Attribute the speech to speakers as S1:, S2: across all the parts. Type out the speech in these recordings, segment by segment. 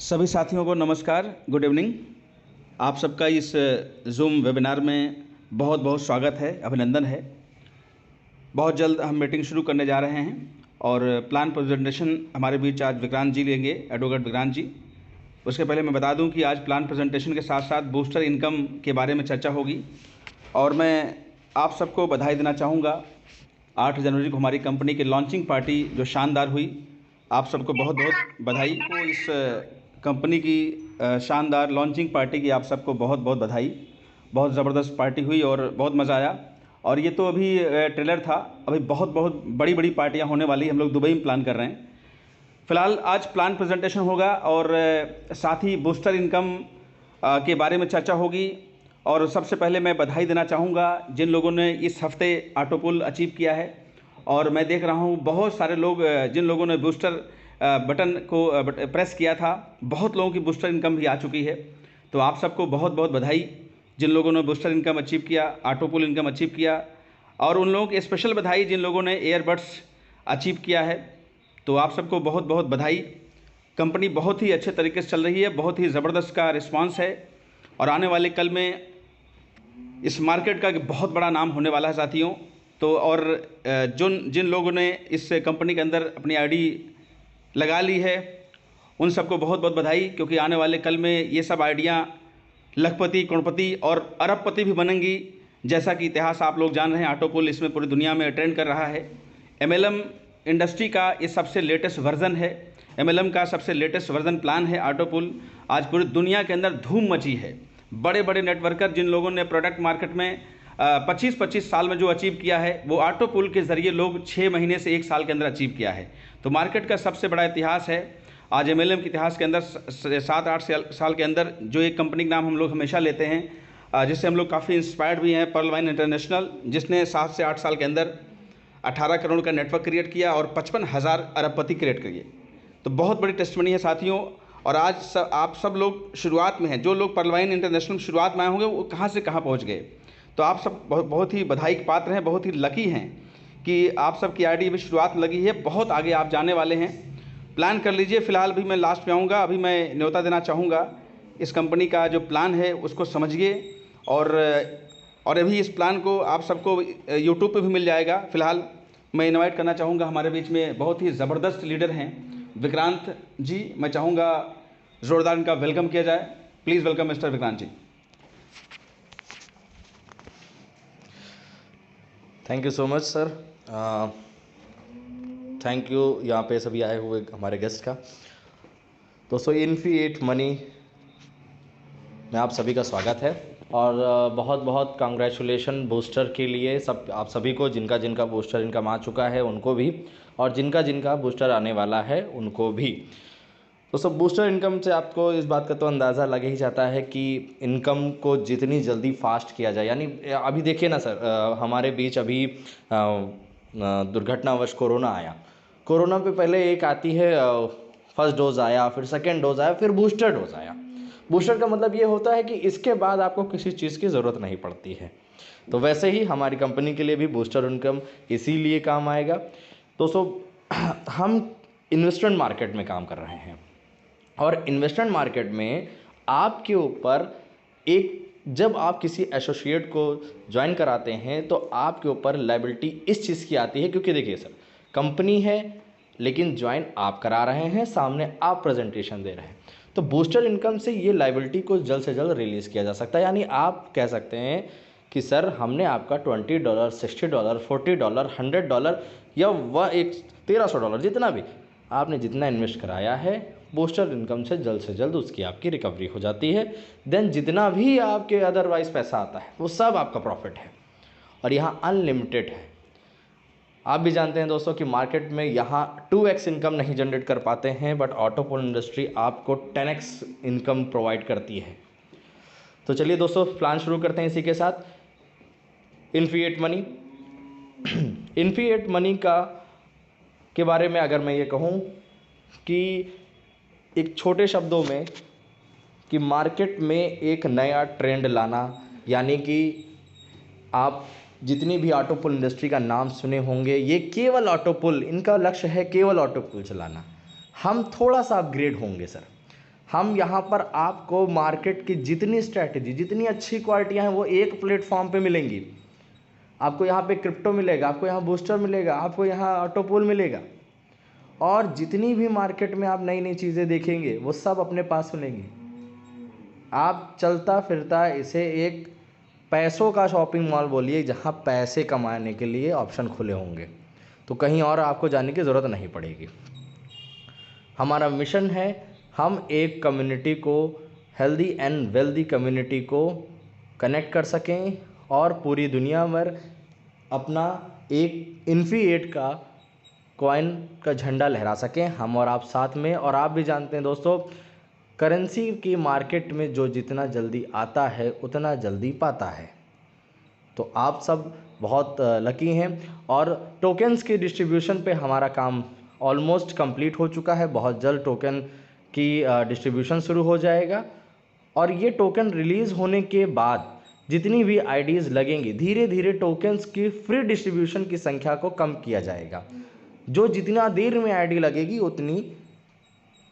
S1: सभी साथियों को नमस्कार, गुड इवनिंग। आप सबका इस ज़ूम वेबिनार में बहुत बहुत स्वागत है, अभिनंदन है। बहुत जल्द हम मीटिंग शुरू करने जा रहे हैं और प्लान प्रेजेंटेशन हमारे बीच आज विक्रांत जी लेंगे, एडवोकेट विक्रांत जी। उसके पहले मैं बता दूं कि आज प्लान प्रेजेंटेशन के साथ साथ बूस्टर इनकम के बारे में चर्चा होगी और मैं आप सबको बधाई देना चाहूँगा। 8 जनवरी को हमारी कंपनी की लॉन्चिंग पार्टी जो शानदार हुई, आप सबको बहुत बहुत बधाई। को इस कंपनी की शानदार लॉन्चिंग पार्टी की आप सबको बहुत बहुत बधाई। बहुत ज़बरदस्त पार्टी हुई और बहुत मज़ा आया। और ये तो अभी ट्रेलर था, अभी बहुत बहुत बड़ी बड़ी पार्टियां होने वाली, हम लोग दुबई में प्लान कर रहे हैं। फ़िलहाल आज प्लान प्रेजेंटेशन होगा और साथ ही बूस्टर इनकम के बारे में चर्चा होगी। और सबसे पहले मैं बधाई देना चाहूँगा जिन लोगों ने इस हफ्ते ऑटो पुल अचीव किया है। और मैं देख रहा हूँ बहुत सारे लोग जिन लोगों ने बूस्टर बटन को प्रेस किया था, बहुत लोगों की बूस्टर इनकम भी आ चुकी है। तो आप सबको बहुत बहुत बधाई जिन लोगों ने बूस्टर इनकम अचीव किया, ऑटो पुल इनकम अचीव किया। और उन लोगों की स्पेशल बधाई जिन लोगों ने एयरबड्स अचीव किया है। तो आप सबको बहुत बहुत बधाई। कंपनी बहुत ही अच्छे तरीके से चल रही है, बहुत ही ज़बरदस्त का रिस्पांस है और आने वाले कल में इस मार्केट का बहुत बड़ा नाम होने वाला है साथियों। तो और जिन लोगों ने इस कंपनी के अंदर अपनी आईडी लगा ली है, उन सबको बहुत बहुत बधाई, क्योंकि आने वाले कल में ये सब आइडियाँ लखपति, करोड़पति और अरबपति भी बनेंगी। जैसा कि इतिहास आप लोग जान रहे हैं, ऑटो पुल इसमें पूरी दुनिया में ट्रेंड कर रहा है। एमएलएम इंडस्ट्री का ये सबसे लेटेस्ट वर्जन है, एमएलएम का सबसे लेटेस्ट वर्जन प्लान है ऑटो पुल। आज पूरी दुनिया के अंदर धूम मची है। बड़े बड़े नेटवर्कर जिन लोगों ने प्रोडक्ट मार्केट में 25-25 साल में जो अचीव किया है, वो ऑटो पुल के ज़रिए लोग 6 महीने से 1 साल के अंदर अचीव किया है। तो मार्केट का सबसे बड़ा इतिहास है आज एमएलएम के इतिहास के अंदर। 7-8 साल के अंदर जो एक कंपनी का नाम हम लोग हमेशा लेते हैं, जिससे हम लोग काफ़ी इंस्पायर्ड भी हैं, पर्ल वाइन इंटरनेशनल, जिसने 7 से 8 साल के अंदर 18 करोड़ का नेटवर्क क्रिएट किया और 55,000 अरबपति क्रिएट किए। तो बहुत बड़ी टेस्टमनी है साथियों। और आज आप सब लोग शुरुआत में हैं, जो लोग पर्ल वाइन इंटरनेशनल शुरुआत में आए होंगे वो कहाँ से कहाँ पहुँच गए। तो आप सब बहुत ही बधाई के पात्र हैं, बहुत ही लकी हैं कि आप सब की आईडी भी शुरुआत में लगी है। बहुत आगे आप जाने वाले हैं, प्लान कर लीजिए। फ़िलहाल भी मैं लास्ट में आऊँगा, अभी मैं न्योता देना चाहूँगा इस कंपनी का जो प्लान है उसको समझिए। और अभी इस प्लान को आप सबको यूट्यूब पे भी मिल जाएगा। फ़िलहाल मैं इनवाइट करना चाहूँगा, हमारे बीच में बहुत ही ज़बरदस्त लीडर हैं विक्रांत जी। मैं चाहूँगा ज़ोरदार इनका वेलकम किया जाए। Please welcome mister Vikrant ji.
S2: Thank you so much sir. Thank you यहाँ पे सभी आए हुए हमारे गेस्ट का। दोस्तों, इन्फिएट मनी में आप सभी का स्वागत है और बहुत बहुत कांग्रेचुलेशन बूस्टर के लिए आप सभी को, जिनका जिनका बूस्टर इनकम आ चुका है उनको भी, और जिनका जिनका बूस्टर आने वाला है उनको भी। दोस्तों, बूस्टर इनकम से आपको इस बात का तो अंदाज़ा लग ही जाता है कि इनकम को जितनी जल्दी फास्ट किया जाए, यानी अभी देखिए ना सर, हमारे बीच अभी दुर्घटनावश कोरोना आया। कोरोना पे पहले एक आती है, फर्स्ट डोज आया, फिर सेकेंड डोज आया, फिर बूस्टर डोज आया। बूस्टर का मतलब ये होता है कि इसके बाद आपको किसी चीज़ की ज़रूरत नहीं पड़ती है। तो वैसे ही हमारी कंपनी के लिए भी बूस्टर इनकम इसीलिए काम आएगा। दोस्तों, हम इन्वेस्टमेंट मार्केट में काम कर रहे हैं और इन्वेस्टमेंट मार्केट में आपके ऊपर जब आप एसोसिएट एसोसिएट को ज्वाइन कराते हैं तो आपके ऊपर लायबिलिटी इस चीज़ की आती है, क्योंकि देखिए सर, कंपनी है लेकिन ज्वाइन आप करा रहे हैं, सामने आप प्रेजेंटेशन दे रहे हैं। तो बूस्टर इनकम से ये लायबिलिटी को जल्द से जल्द रिलीज़ किया जा सकता है। यानी आप कह सकते हैं कि सर, हमने आपका $20, $60, $40, $100 या $1300, जितना भी आपने जितना इन्वेस्ट कराया है, बूस्टर इनकम से जल्द उसकी आपकी रिकवरी हो जाती है। देन जितना भी आपके अदरवाइज पैसा आता है वो सब आपका प्रॉफिट है और यहाँ अनलिमिटेड है। आप भी जानते हैं दोस्तों कि मार्केट में यहाँ 2x इनकम नहीं जनरेट कर पाते हैं, बट ऑटो पुल इंडस्ट्री आपको 10x इनकम प्रोवाइड करती है। तो चलिए दोस्तों, प्लान शुरू करते हैं इसी के साथ। इन्फिएट मनी इन्फिएट मनी के बारे में अगर मैं ये कहूँ कि एक छोटे शब्दों में कि मार्केट में एक नया ट्रेंड लाना, यानी कि आप जितनी भी ऑटो पुल इंडस्ट्री का नाम सुने होंगे, ये केवल ऑटो पुल, इनका लक्ष्य है केवल ऑटो पुल चलाना। हम थोड़ा सा अपग्रेड होंगे सर, हम यहाँ पर आपको मार्केट की जितनी स्ट्रैटेजी, जितनी अच्छी क्वालिटियाँ हैं वो एक प्लेटफॉर्म पे मिलेंगी। आपको यहाँ पे क्रिप्टो मिलेगा, आपको यहाँ बूस्टर मिलेगा, आपको यहाँ ऑटोपूल मिलेगा, और जितनी भी मार्केट में आप नई नई चीज़ें देखेंगे वो सब अपने पास मिलेंगी। आप चलता फिरता इसे एक पैसों का शॉपिंग मॉल बोलिए, जहाँ पैसे कमाने के लिए ऑप्शन खुले होंगे, तो कहीं और आपको जाने की ज़रूरत नहीं पड़ेगी। हमारा मिशन है हम एक कम्युनिटी को, हेल्दी एंड वेल्दी कम्युनिटी को कनेक्ट कर सकें और पूरी दुनिया में अपना एक इन्फिएट का कॉइन का झंडा लहरा सकें, हम और आप साथ में। और आप भी जानते हैं दोस्तों, करेंसी की मार्केट में जो जितना जल्दी आता है उतना जल्दी पाता है। तो आप सब बहुत लकी हैं। और टोकन्स की डिस्ट्रीब्यूशन पे हमारा काम ऑलमोस्ट कंप्लीट हो चुका है। बहुत जल्द टोकन की डिस्ट्रीब्यूशन शुरू हो जाएगा, और ये टोकन रिलीज़ होने के बाद जितनी भी आईडीज़ लगेंगी, धीरे धीरे टोकन्स की फ्री डिस्ट्रीब्यूशन की संख्या को कम किया जाएगा। जो जितना देर में आईडी लगेगी उतनी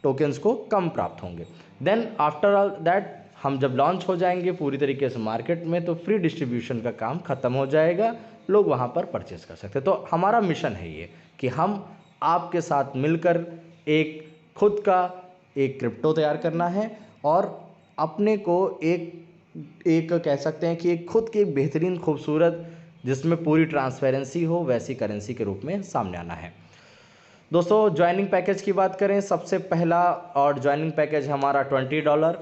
S2: टोकन्स को कम प्राप्त होंगे। देन आफ्टर ऑल दैट हम जब लॉन्च हो जाएंगे पूरी तरीके से मार्केट में, तो फ्री डिस्ट्रीब्यूशन का काम ख़त्म हो जाएगा, लोग वहाँ पर परचेस कर सकते हैं। तो हमारा मिशन है ये कि हम आपके साथ मिलकर एक खुद का एक क्रिप्टो तैयार करना है, और अपने को एक कह सकते हैं कि एक खुद की एक बेहतरीन खूबसूरत, जिसमें पूरी ट्रांसपेरेंसी हो, वैसी करेंसी के रूप में सामने आना है। दोस्तों ज्वाइनिंग पैकेज की बात करें, सबसे पहला और ज्वाइनिंग पैकेज हमारा $20।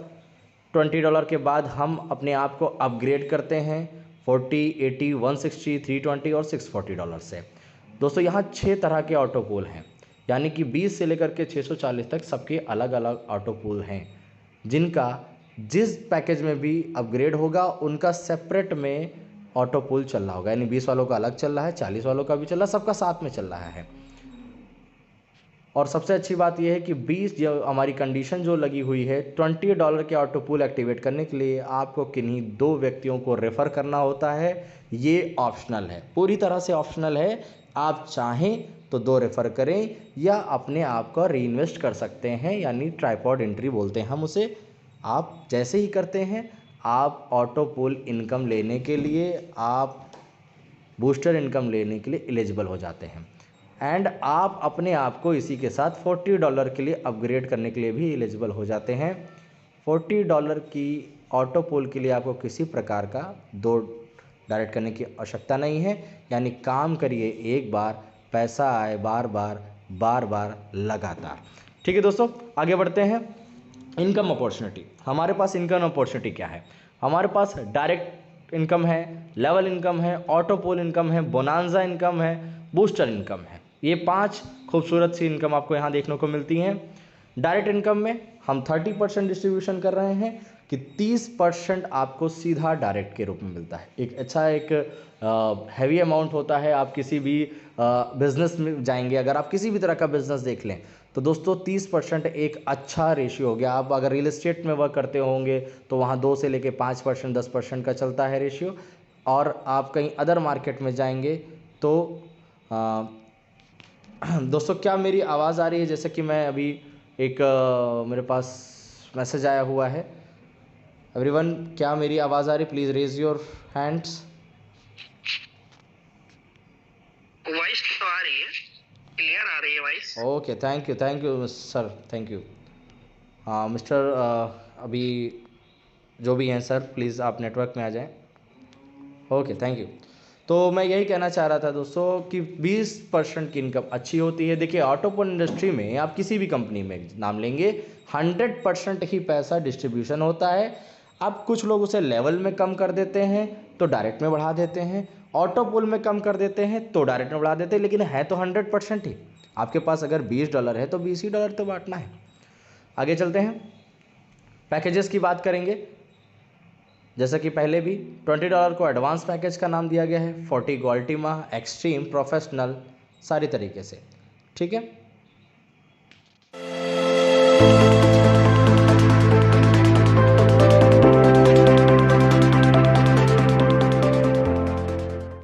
S2: $20 के बाद हम अपने आप को अपग्रेड करते हैं $40, $80, $160, $320 और $640 से। दोस्तों यहाँ 6 तरह के ऑटो पूल हैं, यानी कि 20 से लेकर के 640 तक सबके अलग अलग ऑटो पूल हैं, जिनका जिस पैकेज में भी अपग्रेड होगा उनका सेपरेट में ऑटो पूल चल रहा होगा। यानी 20 वालों का अलग चल रहा है, 40 वालों का भी चल रहा है, सबका साथ में चल रहा है। और सबसे अच्छी बात यह है कि 20 जो हमारी कंडीशन जो लगी हुई है, $20 के ऑटो पूल एक्टिवेट करने के लिए आपको किन्हीं 2 व्यक्तियों को रेफ़र करना होता है। ये ऑप्शनल है, पूरी तरह से ऑप्शनल है। आप चाहें तो 2 रेफ़र करें या अपने आप का री इन्वेस्ट कर सकते हैं, यानी ट्राइपॉड एंट्री बोलते हैं हम उसे। आप जैसे ही करते हैं, आप ऑटो पूल इनकम लेने के लिए, आप बूस्टर इनकम लेने के लिए एलिजिबल हो जाते हैं। एंड आप अपने आप को इसी के साथ $40 के लिए अपग्रेड करने के लिए भी एलिजिबल हो जाते हैं। $40 की ऑटो पूल के लिए आपको किसी प्रकार का 2 डायरेक्ट करने की आवश्यकता नहीं है, यानी काम करिए एक बार, पैसा आए बार बार बार बार लगातार। ठीक है दोस्तों, आगे बढ़ते हैं। इनकम अपॉर्चुनिटी, हमारे पास इनकम अपॉर्चुनिटी क्या है? हमारे पास डायरेक्ट इनकम है, लेवल इनकम है, ऑटो पूल इनकम है, बोनांजा इनकम है, बूस्टर इनकम है। ये 5 खूबसूरत सी इनकम आपको यहाँ देखने को मिलती हैं। डायरेक्ट इनकम में हम 30% डिस्ट्रीब्यूशन कर रहे हैं कि 30% आपको सीधा डायरेक्ट के रूप में मिलता है। एक अच्छा एक हैवी अमाउंट होता है। आप किसी भी बिज़नेस में जाएंगे, अगर आप किसी भी तरह का बिज़नेस देख लें तो दोस्तों 30% एक अच्छा रेशियो हो गया। आप अगर रियल एस्टेट में वर्क करते होंगे तो वहाँ 2 से लेके 5%, 10% का चलता है रेशियो। और आप कहीं अदर मार्केट में जाएंगे तो दोस्तों क्या मेरी आवाज़ आ रही है? जैसे कि मैं अभी एक मेरे पास मैसेज आया हुआ है। एवरीवन, क्या मेरी आवाज़ आ रही? Please raise your hands.
S3: Voice तो आ रही है, क्लियर आ रही है voice.
S2: Okay, thank you sir, thank you. हाँ मिस्टर, अभी जो भी हैं सर, प्लीज़ आप नेटवर्क में आ जाएं। Okay, thank you. तो मैं यही कहना चाह रहा था दोस्तों कि 20% की इनकम अच्छी होती है। देखिए ऑटोमोबाइल इंडस्ट्री में आप किसी भी कंपनी में नाम लेंगे, 100% ही पैसा डिस्ट्रीब्यूशन होता है। अब कुछ लोग उसे लेवल में कम कर देते हैं तो डायरेक्ट में बढ़ा देते हैं, ऑटो पूल में कम कर देते हैं तो डायरेक्ट में बढ़ा देते हैं, लेकिन है तो 100% ही। आपके पास अगर $20 है तो $20 तो बांटना है। आगे चलते हैं, पैकेजेस की बात करेंगे। जैसा कि पहले भी $20 को एडवांस पैकेज का नाम दिया गया है, 40 को अल्टीमा, एक्सट्रीम, प्रोफेशनल, सारी तरीके से। ठीक है,